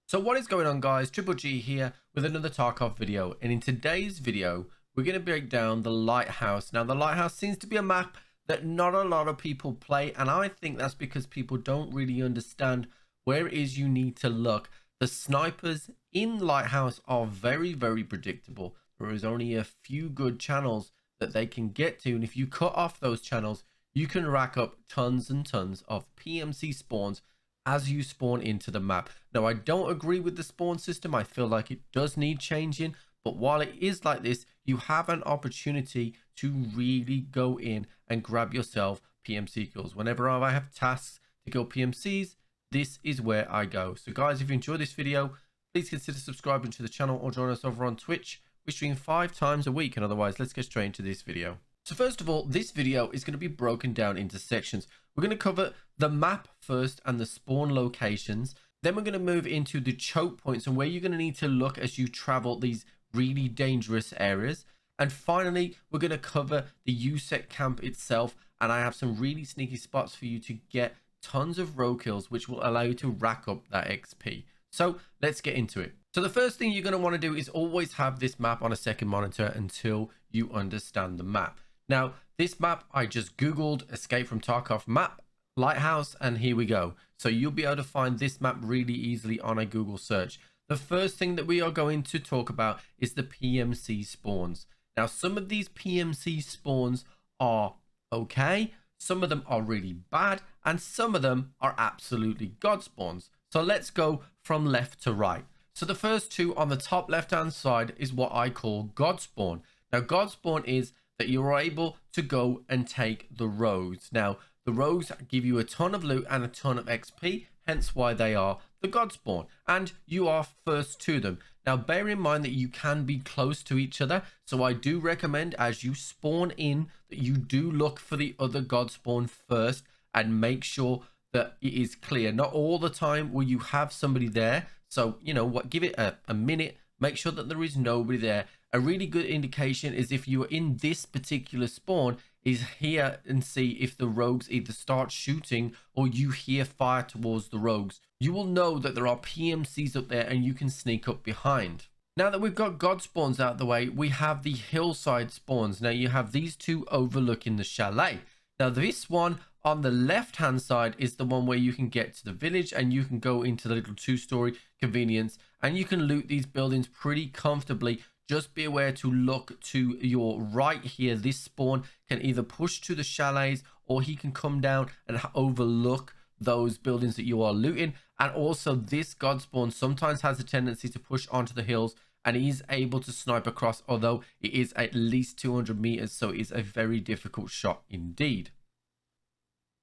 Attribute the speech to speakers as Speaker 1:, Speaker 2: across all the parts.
Speaker 1: So what is going on, guys? TripleG here with another Tarkov video, and in today's video we're going to break down the Lighthouse. Now the Lighthouse seems to be a map that not a lot of people play, and I think that's because people don't really understand where it is you need to look. The snipers in Lighthouse are very predictable. There is only a few good channels that they can get to, and if you cut off those channels you can rack up tons and tons of PMC spawns as you spawn into the map. Now, I don't agree with the spawn system. I feel like it does need changing, but while it is like this, you have an opportunity to really go in and grab yourself PMC kills. Whenever I have tasks to kill PMCs, this is where I go. So guys, if you enjoyed this video, please consider subscribing to the channel or join us over on Twitch. We stream 5 times a week, and otherwise let's get straight into this video. So first of all, this video is going to be broken down into sections. We're going to cover the map first and the spawn locations. Then we're going to move into the choke points and where you're going to need to look as you travel these really dangerous areas. And finally, we're going to cover the USEC camp itself. And I have some really sneaky spots for you to get tons of row kills, which will allow you to rack up that XP. So let's get into it. So the first thing you're going to want to do is always have this map on a second monitor until you understand the map. Now, this map, I just Googled Escape from Tarkov map, Lighthouse, and here we go. So you'll be able to find this map really easily on a Google search. The first thing that we are going to talk about is the PMC spawns. Now, some of these PMC spawns are okay, some of them are really bad, and some of them are absolutely god spawns. So let's go from left to right. So the first two on the top left-hand side is what I call god spawn. Now, god spawn is that you're able to go and take the roads. Now, the roads give you a ton of loot and a ton of XP, hence why they are the god spawn, and you are first to them. Now, bear in mind that you can be close to each other, so I do recommend as you spawn in that you do look for the other god spawn first and make sure that it is clear. Not all the time will you have somebody there, so you know what, give it a minute, make sure that there is nobody there. A really good indication is if you are in this particular spawn is here and see if the rogues either start shooting or you hear fire towards the rogues. You will know that there are PMCs up there and you can sneak up behind. Now that we've got god spawns out of the way, we have the hillside spawns. Now you have these two overlooking the chalet. Now this one on the left hand side is the one where you can get to the village and you can go into the little 2-story convenience and you can loot these buildings pretty comfortably. Just be aware to look to your right here. This spawn can either push to the chalets or he can come down and overlook those buildings that you are looting. And also this god spawn sometimes has a tendency to push onto the hills and he is able to snipe across, although it is at least 200 meters, so it is a very difficult shot indeed.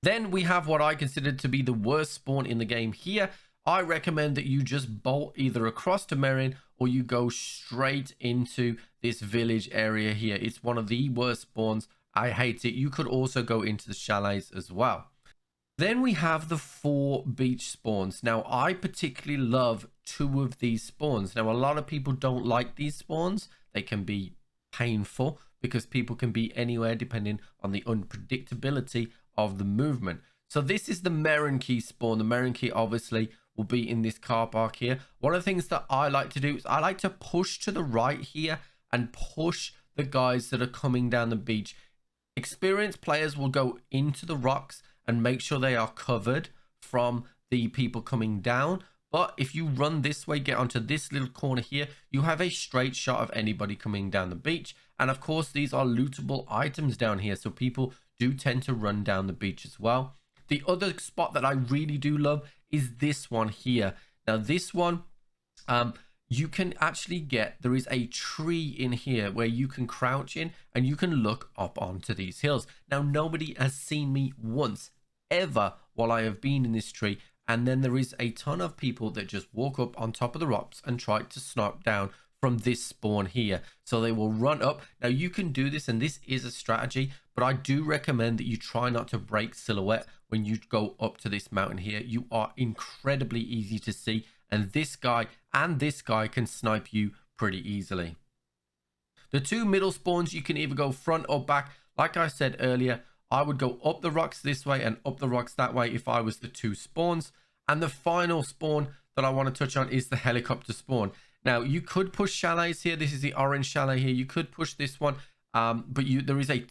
Speaker 1: Then we have what I consider to be the worst spawn in the game here. I recommend that you just bolt either across to Merin or you go straight into this village area here. It's one of the worst spawns. I hate it. You could also go into the chalets as well. Then we have the 4 beach spawns. Now, I particularly love 2 of these spawns. Now, a lot of people don't like these spawns. They can be painful because people can be anywhere depending on the unpredictability of the movement. So this is the Merin Key spawn. The Merin Key obviously will be in this car park here. One of the things that I like to do is I like to push to the right here and push the guys that are coming down the beach. Experienced players will go into the rocks and make sure they are covered from the people coming down. But if you run this way, get onto this little corner here, you have a straight shot of anybody coming down the beach. And of course, these are lootable items down here, so people do tend to run down the beach as well. The other spot that I really do love is this one here. Now this one, you can actually get, there is a tree in here where you can crouch in and you can look up onto these hills. Now nobody has seen me once ever while I have been in this tree, and then there is a ton of people that just walk up on top of the rocks and try to snipe down from this spawn here. So they will run up. Now you can do this, and this is a strategy, but I do recommend that you try not to break silhouette when you go up to this mountain here. You are incredibly easy to see, and this guy and this guy can snipe you pretty easily. The 2 middle spawns, you can either go front or back. Like I said earlier, I would go up the rocks this way and up the rocks that way if I was the 2 spawns. And the final spawn that I want to touch on is the helicopter spawn. Now, you could push chalets here. This is the orange chalet here. You could push this one, but there is a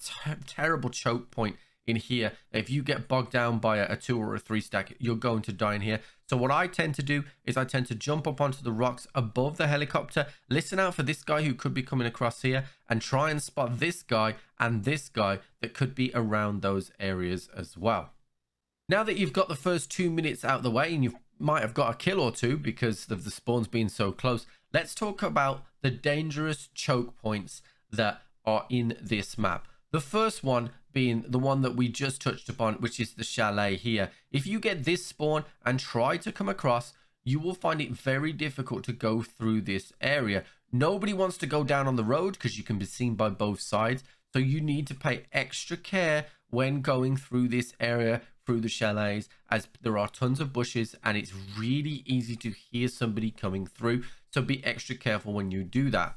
Speaker 1: terrible choke point in here. If you get bogged down by a 2 or a 3 stack, you're going to die in here. So what I tend to do is I tend to jump up onto the rocks above the helicopter, listen out for this guy who could be coming across here, and try and spot this guy and this guy that could be around those areas as well. Now that you've got the first 2 minutes out of the way, and you might have got a kill or two because of the spawns being so close, let's talk about the dangerous choke points that are in this map. The first one being the one that we just touched upon, which is the chalet here. If you get this spawn and try to come across, you will find it very difficult to go through this area. Nobody wants to go down on the road because you can be seen by both sides. So you need to pay extra care when going through this area, through the chalets, as there are tons of bushes and it's really easy to hear somebody coming through. So be extra careful when you do that.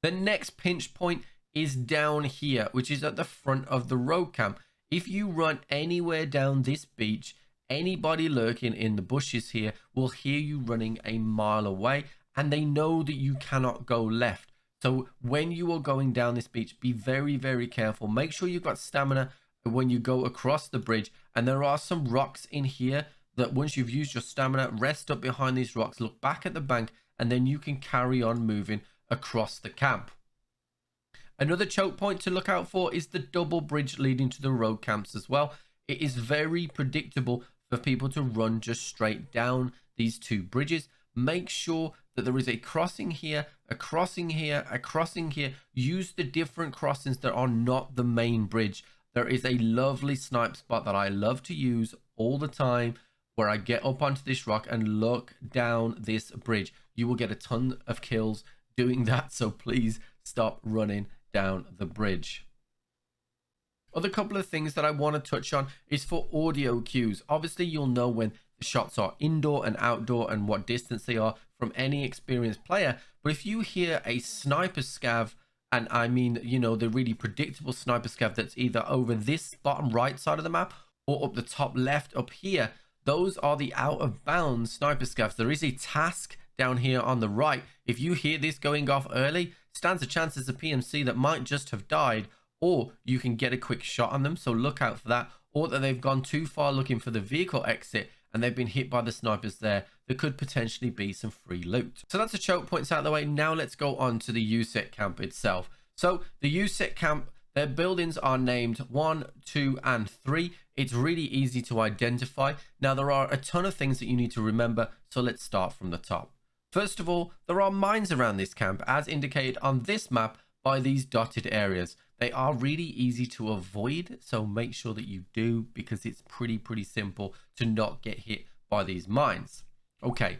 Speaker 1: The next pinch point is down here, which is at the front of the road camp. If you run anywhere down this beach, anybody lurking in the bushes here will hear you running a mile away, and they know that you cannot go left. So when you are going down this beach, be very, very careful. Make sure you've got stamina when you go across the bridge. And there are some rocks in here that once you've used your stamina, rest up behind these rocks, look back at the bank, and then you can carry on moving across the camp. Another choke point to look out for is the double bridge leading to the road camps as well. It is very predictable for people to run just straight down these 2 bridges. Make sure that there is a crossing here, a crossing here, a crossing here. Use the different crossings that are not the main bridge. There is a lovely snipe spot that I love to use all the time where I get up onto this rock and look down this bridge. You will get a ton of kills doing that, so please stop running down the bridge. Other couple of things that I want to touch on is for audio cues. Obviously, you'll know when the shots are indoor and outdoor and what distance they are from any experienced player. But if you hear a sniper scav, and I mean, you know, the really predictable sniper scav that's either over this bottom right side of the map or up the top left up here, those are the out of bounds sniper scavs. There is a task down here on the right. If you hear this going off early, stands a chance as a PMC that might just have died, or you can get a quick shot on them, so look out for that, or that they've gone too far looking for the vehicle exit and they've been hit by the snipers there. There could potentially be some free loot. So that's the choke points out of the way. Now let's go on to the USET camp itself. So the USET camp, their buildings are named 1, 2 and 3. It's really easy to identify. Now there are a ton of things that you need to remember, so let's start from the top. First of all, there are mines around this camp, as indicated on this map by these dotted areas. They are really easy to avoid, so make sure that you do, because it's pretty simple to not get hit by these mines. Okay,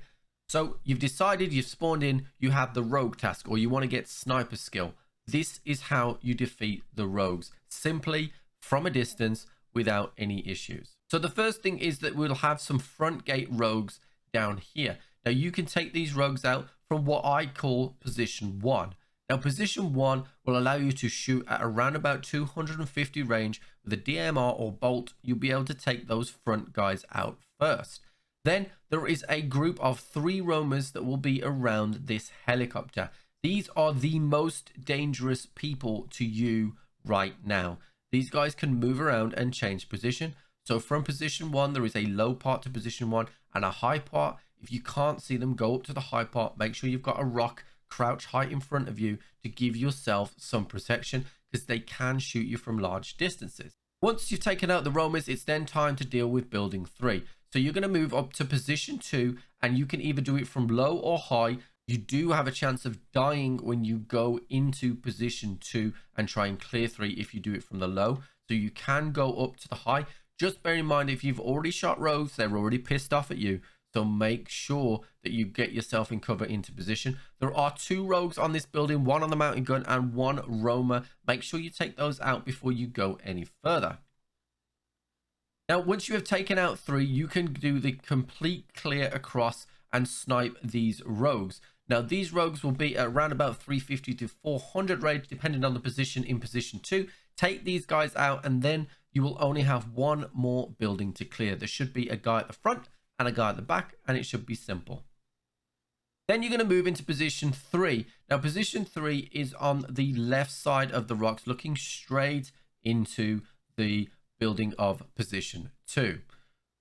Speaker 1: so you've decided, you've spawned in, you have the rogue task, or you want to get sniper skill. This is how you defeat the rogues, simply from a distance without any issues. So the first thing is that we'll have some front gate rogues down here. Now you can take these rogues out from what I call position 1. Now position 1 will allow you to shoot at around about 250 range with a DMR or bolt. You'll be able to take those front guys out first. Then there is a group of 3 roamers that will be around this helicopter. These are the most dangerous people to you right now. These guys can move around and change position. So from position 1, there is a low part to position 1 and a high part. If you can't see them, go up to the high part. Make sure you've got a rock crouch height in front of you to give yourself some protection, because they can shoot you from large distances. Once you've taken out the roamers, it's then time to deal with building 3. So you're going to move up to position 2, and you can either do it from low or high. You do have a chance of dying when you go into position 2 and try and clear 3 if you do it from the low. So you can go up to the high. Just bear in mind, if you've already shot rogues, they're already pissed off at you. So make sure that you get yourself in cover into position. There are 2 rogues on this building, 1 on the mountain gun and 1 roamer. Make sure you take those out before you go any further. Now, once you have taken out 3, you can do the complete clear across and snipe these rogues. Now, these rogues will be at around about 350 to 400 range, depending on the position in position 2. Take these guys out, and then you will only have 1 more building to clear. There should be a guy at the front and a guy at the back, and it should be simple. Then you're going to move into position 3. Now, position 3 is on the left side of the rocks, looking straight into the building of position 2.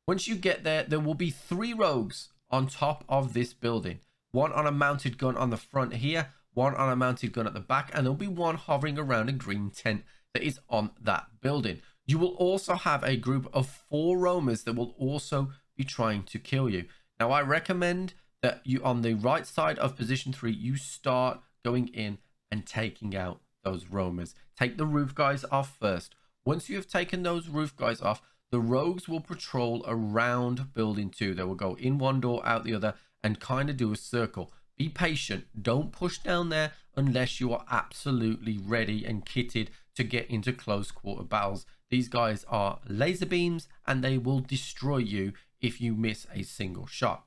Speaker 1: Once you get there, there will be 3 rogues on top of this building. One on a mounted gun on the front here, one on a mounted gun at the back, and there'll be one hovering around a green tent that is on that building. You will also have a group of 4 roamers that will also be trying to kill you. Now, I recommend that you, on the right side of position 3, you start going in and taking out those roamers. Take the roof guys off first. Once you have taken those roof guys off, the rogues will patrol around building 2. They will go in one door, out the other, and kind of do a circle. Be patient. Don't push down there unless you are absolutely ready and kitted to get into close quarter battles. These guys are laser beams and they will destroy you if you miss a single shot.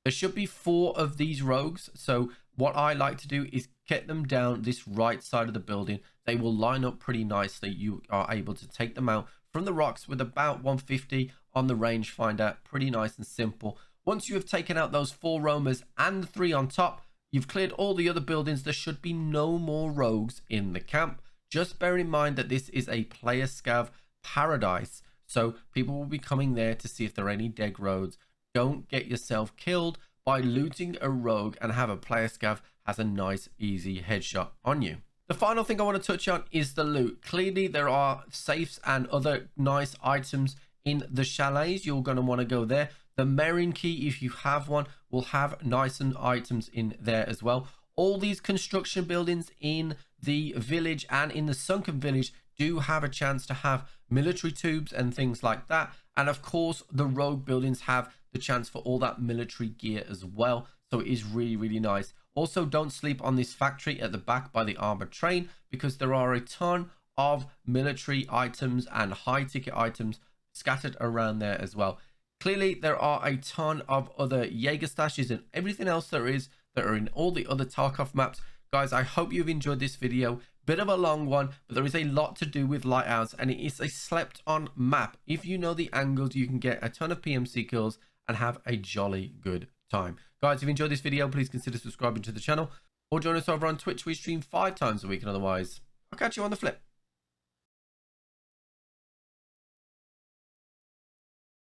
Speaker 1: There should be 4 of these rogues. So what I like to do is get them down this right side of the building. They will line up pretty nicely. You are able to take them out from the rocks with about 150 on the rangefinder. Pretty nice and simple. Once you have taken out those 4 roamers and the 3 on top, you've cleared all the other buildings. There should be no more rogues in the camp. Just bear in mind that this is a player scav paradise. So people will be coming there to see if there are any dead roads. Don't get yourself killed by looting a rogue and have a player scav has a nice easy headshot on you. The final thing I want to touch on is the loot. Clearly there are safes and other nice items in the chalets. You're going to want to go there. The Marine key, if you have one, will have nice and items in there as well. All these construction buildings in the village and in the sunken village do have a chance to have military tubes and things like that. And of course, the rogue buildings have the chance for all that military gear as well. So it is really, really nice. Also, don't sleep on this factory at the back by the armored train, because there are a ton of military items and high ticket items scattered around there as well. Clearly, there are a ton of other Jaeger stashes and everything else there is that are in all the other Tarkov maps. Guys, I hope you've enjoyed this video. Bit of a long one, but there is a lot to do with Lighthouse, and it is a slept on map. If you know the angles, you can get a ton of PMC kills and have a jolly good time. Guys, if you enjoyed this video, please consider subscribing to the channel or join us over on Twitch. We stream 5 times a week, and otherwise I'll catch you on the flip.